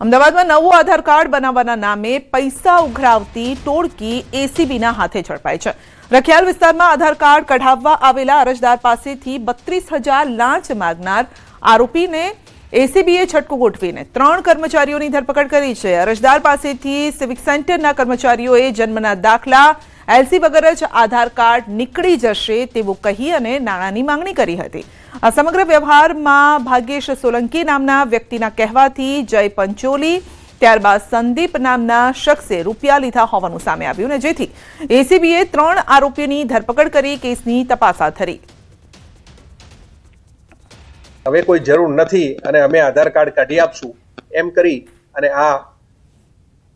અમદાવાદમાં નવું આધાર કાર્ડ બનાવવાના નામે પૈસા ઉઘરાવતી ટોળકી એસીબીના હાથે ઝડપાઈ છે। રખિયાલ વિસ્તારમાં આધાર કાર્ડ કઢાવવા આવેલા અરજદાર પાસેથી 32,000 લાંચ માંગનાર આરોપીને એસીબીએ છટકું ગોઠવીને 3 કર્મચારીઓની ધરપકડ કરી છે। અરજદાર પાસેથી સિવિક સેન્ટરના કર્મચારીઓએ જન્મના દાખલા, એલસી વગર જ આધાર કાર્ડ નીકળી જશે તેવું કહી અને નાણાંની માંગણી કરી હતી। આ સમગ્ર વ્યવહારમાં ભાગ્યેશ સોલંકી નામના વ્યક્તિના કહેવાથી જય પંચોલી ત્યારબાદ સંદીપ નામના શખ્સે રૂપિયા લીધા હોવાનું સામે આવ્યું અને જેથી એસીબીએ 3 આરોપીઓની ધરપકડ કરી કેસની તપાસ હાથ ધરી। હવે કોઈ જરૂર નથી અને અમે આધાર કાર્ડ કાઢી આપશું એમ કરી અને આ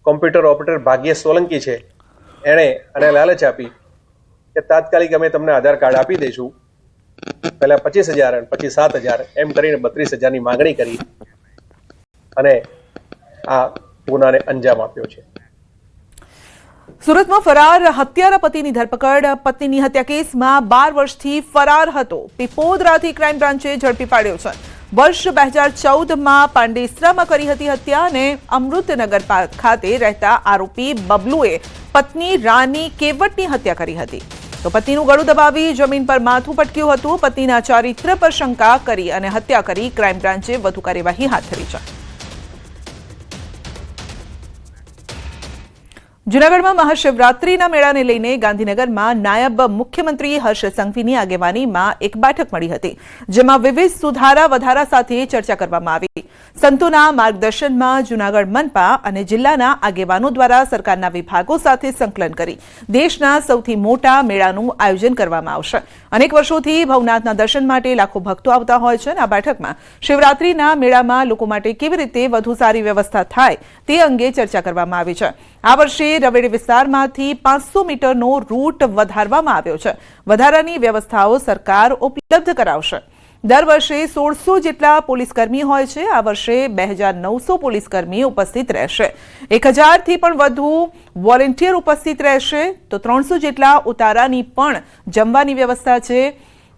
કોમ્પ્યુટર ઓપરેટર ભાગ્યેશ સોલંકી છે એણે અને લાલચ આપી કે તાત્કાલિક અમે તમને આધાર કાર્ડ આપી દઈશું, પહેલા 25,000 અને પછી 7,000 એમ કરીને 32,000ની માંગણી કરી અને આ ગુનાને અંજામ આપ્યો છે। સુરતમાં ફરાર હત્યારા પતિની ધરપકડ। પત્નીની હત્યા કેસમાં 12 વર્ષથી ફરાર હતો પીપોદરાથી ક્રાઇમ બ્રાન્ચે ઝડપી પાડ્યો છે। વર્ષ 2014માં પાંડેસરામાં કરી હતી હત્યા અને અમૃતનગર ખાતે રહેતા આરોપી બબલુએ પત્ની રાની કેવટની હત્યા કરી હતી તો પતિનું ગળું દબાવી જમીન પર માથું પટક્યું હતું। પતિના ચારિત્ર પર શંકા કરી અને હત્યા કરી ક્રાઇમ બ્રાન્ચે વધુ કાર્યવાહી હાથ ધરી છે। જૂનાગઢમાં મહાશિવરાત્રીના મેળાને લઈને ગાંધીનગરમાં નાયબ મુખ્યમંત્રી હર્ષ સંઘવીની આગેવાનીમાં એક બેઠક મળી હતી જેમાં વિવિધ સુધારા વધારા સાથે ચર્ચા કરવામાં આવી। સંતોના માર્ગદર્શનમાં જૂનાગઢ મનપા અને જિલ્લાના આગેવાનો દ્વારા સરકારના વિભાગો સાથે સંકલન કરી દેશના સૌથી મોટા મેળાનું આયોજન કરવામાં આવશે। અનેક વર્ષોથી ભવનાથના દર્શન માટે લાખો ભક્તો આવતા હોય છે અને આ બેઠકમાં શિવરાત્રીના મેળામાં લોકો માટે કેવી રીતે વધુ સારી વ્યવસ્થા થાય તે અંગે ચર્ચા કરવામાં આવી છે। આ વર્ષે રવેડી વિસ્તારમાંથી 500 મીટરનો રૂટ વધારવામાં આવ્યો છે। વધારાની વ્યવસ્થાઓ સરકાર ઉપલબ્ધ કરાવશે। દર વર્ષે 1600 જેટલા પોલીસકર્મી હોય છે, આ વર્ષે 2900 પોલીસકર્મી ઉપસ્થિત રહેશે। 1000થી પણ વધુ વોલેન્ટિયર ઉપસ્થિત રહેશે તો 300 જેટલા ઉતારાની પણ જમવાની વ્યવસ્થા છે।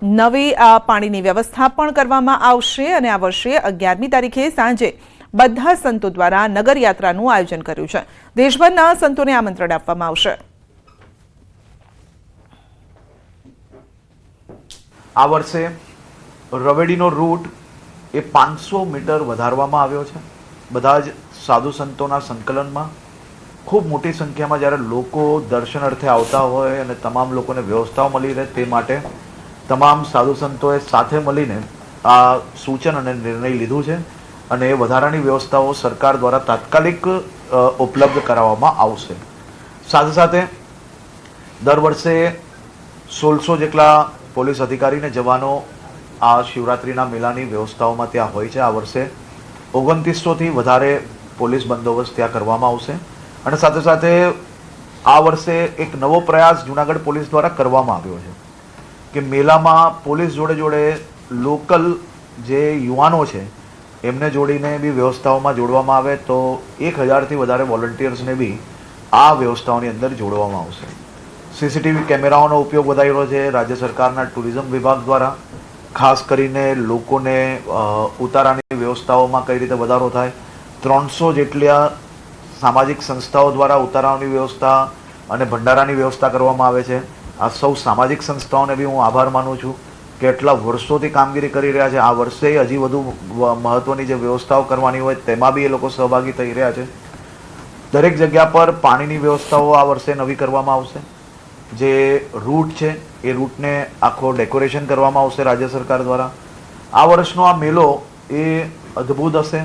નવી પાણીની વ્યવસ્થા પણ કરવામાં આવશે અને આ વર્ષે 11મી તારીખે સાંજે બધા સંતો દ્વારા નગરયાત્રાનું આયોજન કર્યું છે। દેશભરના સંતોને આમંત્રણ આપવામાં આવશે। આ વર્ષે રવેડીનો રૂટ એ 500 મીટર વધારવામાં આવ્યો છે। બધા જ સાધુ સંતોના સંકલનમાં ખૂબ મોટી સંખ્યામાં જ્યારે લોકો દર્શન અર્થે આવતા હોય અને તમામ લોકોને વ્યવસ્થાઓ મળી રહે તે માટે તમામ સાધુ સંતોએ સાથે મળીને આ સૂચન અને નિર્ણય લીધું છે અને એ વધારાની વ્યવસ્થાઓ સરકાર દ્વારા તાત્કાલિક ઉપલબ્ધ કરાવવામાં આવશે। સાથે સાથે દર વર્ષે 1600 જેટલા પોલીસ અધિકારીને જવાનો આ શિવરાત્રિના મેળાની વ્યવસ્થાઓમાં ત્યાં હોય છે। આ વર્ષે 2900થી વધારે પોલીસ બંદોબસ્ત ત્યાં કરવામાં આવશે અને સાથે સાથે આ વર્ષે એક નવો પ્રયાસ જૂનાગઢ પોલીસ દ્વારા કરવામાં આવ્યો છે કે મેળામાં પોલીસ જોડે જોડે લોકલ જે યુવાનો છે એમને જોડીને બી વ્યવસ્થાઓમાં જોડવામાં આવે તો 1000થી વધારે વોલન્ટિયર્સને બી આ વ્યવસ્થાઓની અંદર જોડવામાં આવશે। સીસીટીવી કેમેરાઓનો ઉપયોગ વધાર્યો છે રાજ્ય સરકારના ટુરિઝમ વિભાગ દ્વારા, ખાસ કરીને લોકોને ઉતારાની વ્યવસ્થાઓમાં કઈ રીતે વધારો થાય। 300 જેટલા સામાજિક સંસ્થાઓ દ્વારા ઉતારાની વ્યવસ્થા અને ભંડારાની વ્યવસ્થા કરવામાં આવે છે। આ સૌ સામાજિક સંસ્થાઓને બી હું આભાર માનું છું કે એટલા વર્ષોથી કામગીરી કરી રહ્યા છે। આ વર્ષે હજી વધુ મહત્વની જે વ્યવસ્થાઓ કરવાની હોય તેમાં બી એ લોકો સહભાગી થઈ રહ્યા છે। દરેક જગ્યા પર પાણીની વ્યવસ્થાઓ આ વર્ષે નવી કરવામાં આવશે। જે રૂટ છે એ રૂટને આખો ડેકોરેશન કરવામાં આવશે રાજ્ય સરકાર દ્વારા। આ વર્ષનો આ મેળો એ અદ્ભુત હશે।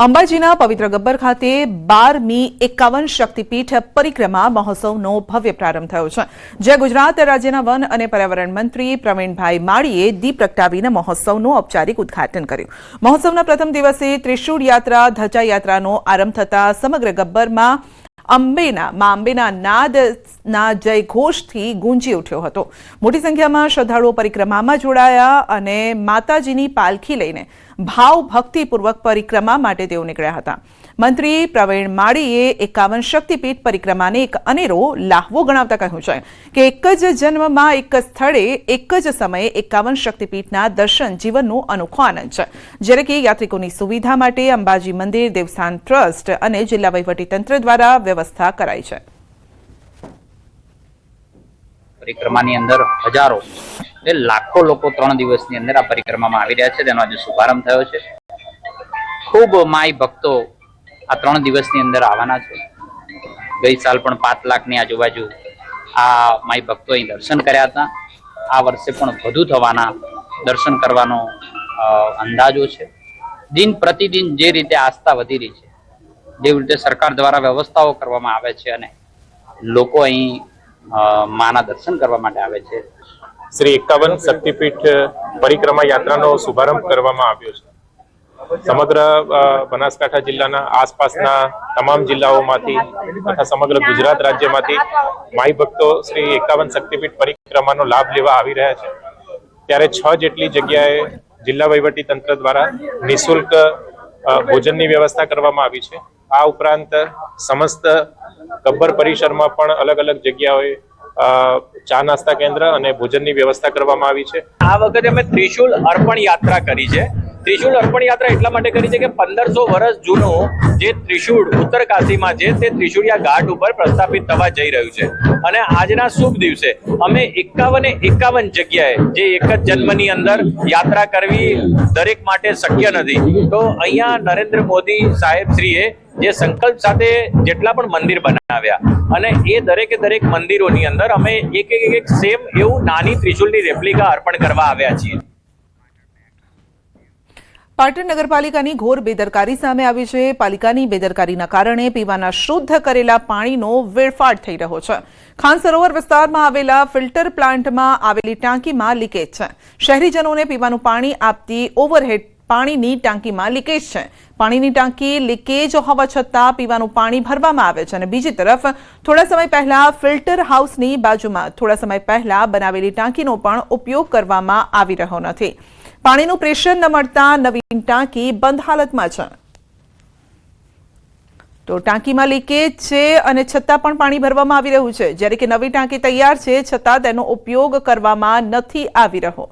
અંબાજીના પવિત્ર ગબ્બર ખાતે 12મી 51 શક્તિપીઠ પરિક્રમા મહોત્સવનો ભવ્ય પ્રારંભ થયો છે જ્યાં ગુજરાત રાજ્યના વન અને પર્યાવરણ મંત્રી પ્રવીણભાઈ માળીએ દીપ પ્રગટાવીને મહોત્સવનું ઔપચારિક ઉદ્ઘાટન કર્યું। મહોત્સવના પ્રથમ દિવસે ત્રિશૂળ યાત્રા, ધજા યાત્રાનો આરંભ થતા સમગ્ર ગબ્બરમાં અંબેના નાદના જયઘોષથી ગુંજી ઉઠ્યો હતો। મોટી સંખ્યામાં શ્રદ્ધાળુઓ પરિક્રમામાં જોડાયા અને માતાજીની પાલખી લઈને ભાવ ભક્તિપૂર્વક પરિક્રમા માટે તેઓ નીકળ્યા હતા. મંત્રી પ્રવીણ માળીએ 51 શક્તિપીઠ પરિક્રમાને એક અનેરો લાહવો ગણાવતા કહ્યું છે કે એક જ જન્મમાં એક જ સ્થળે એક જ સમયે 51 શક્તિપીઠના દર્શન જીવનનો અનોખો આનંદ છે. જ્યારે કે યાત્રિકોની સુવિધા માટે અંબાજી મંદિર દેવસ્થાન ટ્રસ્ટ અને જિલ્લા વહીવટીતંત્ર દ્વારા વ્યવસ્થા કરાઈ છે. પરિક્રમાની અંદર હજારો એટલે લાખો લોકો 3 દિવસની અંદર આ પરિક્રમામાં આવી રહ્યા છે. તેનો આજે શુભારંભ થયો છે. ખૂબ માઈ ભક્તો આ 3 દિવસની અંદર આવવાના છે. ગઈ સાલ પણ 5 લાખની આજુબાજુ આ માઈ ભક્તો અહીં દર્શન કર્યા હતા. આ વર્ષે પણ વધુ થવાના દર્શન કરવાનો અંદાજો છે. દિન પ્રતિદિન જે રીતે આસ્થા વધી રહી છે, જે રીતે સરકાર દ્વારા વ્યવસ્થાઓ કરવામાં આવે છે અને લોકો અહીં માના દર્શન કરવા માટે આવે છે. શ્રી 51 શક્તિપીઠ પરિક્રમા યાત્રાનો શુભારંભ કરવામાં આવ્યો છે. સમગ્ર બનાસકાંઠા જિલ્લાના આસપાસના તમામ જિલ્લાઓમાંથી તથા સમગ્ર ગુજરાત રાજ્યમાંથી માઈ ભક્તો શ્રી 51 શક્તિપીઠ પરિક્રમાનો લાભ લેવા આવી રહ્યા છે. ત્યારે 6 જેટલી જગ્યાએ જિલ્લા વહીવટી તંત્ર દ્વારા નિઃશુલ્ક ભોજનની વ્યવસ્થા કરવામાં આવી છે. આ ઉપરાંત સમસ્ત ગબ્બર પરિસરમાં પણ અલગ અલગ જગ્યાઓએ ચા નાસ્તા કેન્દ્ર અને ભોજનની વ્યવસ્થા કરવામાં આવી છે. આ વખતે અમે ત્રિશુલ અર્પણ યાત્રા કરી છે. ત્રિશુલ અર્પણ યાત્રા એટલા માટે કરી છે કે 1500 વર્ષ જૂનું જે ત્રિશુળ ઉત્તર કાશીમાં છે તે ત્રિશુળિયા ઘાટ ઉપર પ્રસ્થાપિત થવા જઈ રહ્યું છે. અને આજના શુભ દિવસે અમે 51 જગ્યાએ જે એક જ જન્મની અંદર યાત્રા કરવી દરેક માટે શક્ય નથી, તો અહીંયા નરેન્દ્ર મોદી સાહેબ શ્રીએ જે સંકલ્પ સાથે જેટલા પણ મંદિર બનાવ્યા અને એ દરેક મંદિરોની અંદર અમે એક સેમ એવું નાની ત્રિશુલની રેપ્લિકા અર્પણ કરવા આવ્યા છીએ. પાટણ નગરપાલિકાની ઘોર બેદરકારી સામે આવી છે. પાલિકાની બેદરકારીના કારણે પીવાના શુદ્ધ કરેલા પાણીનો વેડફાટ થઈ રહ્યો છે. ખાન સરોવર વિસ્તારમાં આવેલા ફિલ્ટર પ્લાન્ટમાં આવેલી ટાંકીમાં લીકેજ છે. શહેરીજનોને પીવાનું પાણી આપતી ઓવરહેડ પાણીની ટાંકીમાં લીકેજ છે. પાણીની ટાંકી લીકેજ હોવા છતાં પીવાનું પાણી ભરવામાં આવે છે અને બીજી તરફ થોડા સમય પહેલા ફિલ્ટર હાઉસની બાજુમાં થોડા સમય પહેલા બનાવેલી ટાંકીનો પણ ઉપયોગ કરવામાં આવી રહ્યો નથી. પાણીનું પ્રેશર ન મળતા નવીન ટાંકી બંધ હાલતમાં છે. તો ટાંકીમાં લીકેજ છે અને છતાં પણ પાણી ભરવામાં આવી રહ્યું છે, જ્યારે કે નવી ટાંકી તૈયાર છે છતાં તેનો ઉપયોગ કરવામાં નથી આવી રહ્યો.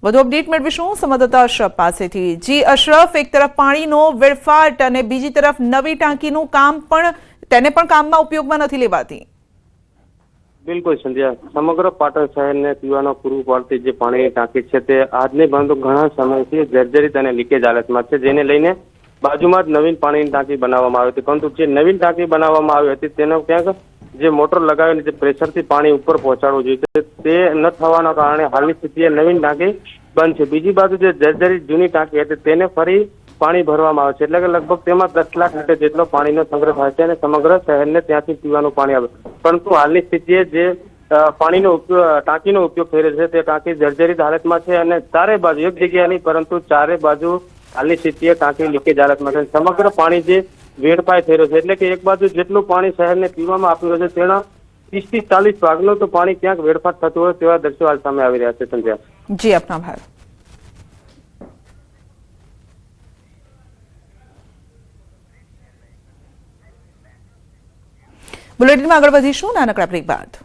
વધુ અપડેટ મેળવીશું સંવાદદાતા અશરફ પાસેથી. જી અશરફ, એક તરફ પાણીનો વેડફાટ અને બીજી તરફ નવી ટાંકીનું કામ પણ તેને પણ કામમાં ઉપયોગમાં નથી લેવાતી. બિલકુલ સંધ્યા, સમગ્ર પાટણ શહેરને પીવાનું પૂરું પાડતી જે પાણીની ટાંકી છે તે આજની પરંતુ ઘણા સમયથી જર્જરિત અને લીકેજ હાલતમાં છે, જેને લઈને બાજુમાં જ નવીન પાણીની ટાંકી બનાવવામાં આવી હતી. પરંતુ જે નવીન ટાંકી બનાવવામાં આવી હતી તેનો ક્યાંક જે મોટર લગાવીને જે પ્રેશરથી પાણી ઉપર પહોંચાડવું જોઈએ તે ન થવાના કારણે હાલની સ્થિતિએ નવીન ટાંકી બંધ છે. બીજી બાજુ જે જર્જરિત જૂની ટાંકી હતી તેને ફરી પાણી ભરવામાં આવે છે, એટલે કે લગભગ તેમાં 10 લાખ લીટર જેટલો પાણીનો સંગ્રહ થાય છે અને સમગ્ર શહેરને ત્યાંથી પીવાનું પાણી આવે. પરંતુ હાલની સ્થિતિએ જે પાણીનો ટાંકીનો ઉપયોગ થઈ રહ્યો છે તે ટાંકી જર્જરિત હાલતમાં છે અને ચારે બાજુ એક જગ્યા નહીં પરંતુ ચારે બાજુ હાલની સ્થિતિએ ટાંકી લીકેજ હાલતમાં છે. સમગ્ર પાણી જે વેડફાય થઈ રહ્યો છે, એટલે કે એક બાજુ જેટલું પાણી શહેરને પીવામાં આપી રહ્યું છે તેના 30 થી 40 ભાગનું તો પાણી ક્યાંક વેડફાટ થતું હોય તેવા દ્રશ્યો હાલ સામે આવી રહ્યા છે. સંધ્યા જી, આપનો આભાર. બુલેટિનમાં આગળ વધીશું નાનકડા બ્રેક બાદ.